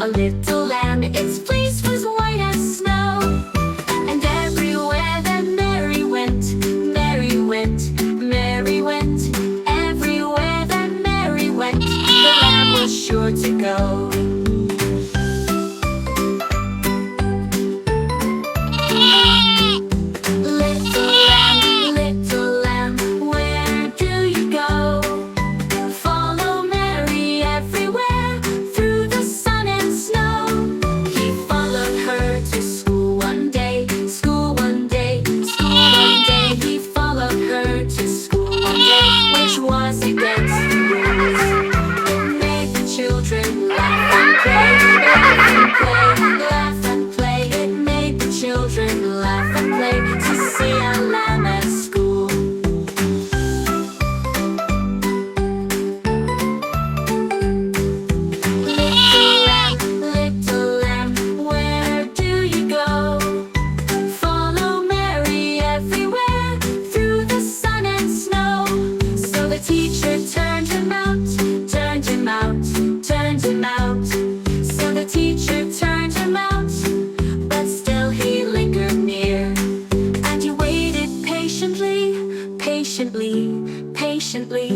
a little lamb. Its fleece was white as snow. And everywhere that Mary went, Mary went, Mary went. Everywhere that Mary went, the lamb was sure to go. Little lamb, where do you go? Follow Mary everywhere, through the sun and snow. He followed her to school one day, school one day, school one day. He followed her to school one day, which was against the rules. It made the children laugh and play, laugh and play, laugh and play. It made the children laugh and play to see a lamb at school. Little lamb, where do you go? Follow Mary everywhere, through the sun and snow. So the teacher turned him out, turned him out, turned him out. So the teacher turned him out, but still he lingered near. And he waited patiently, patiently, patiently.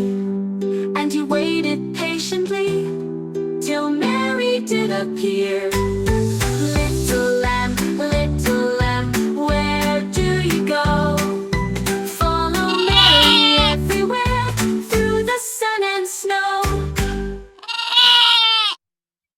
And he waited patiently till Mary did appear.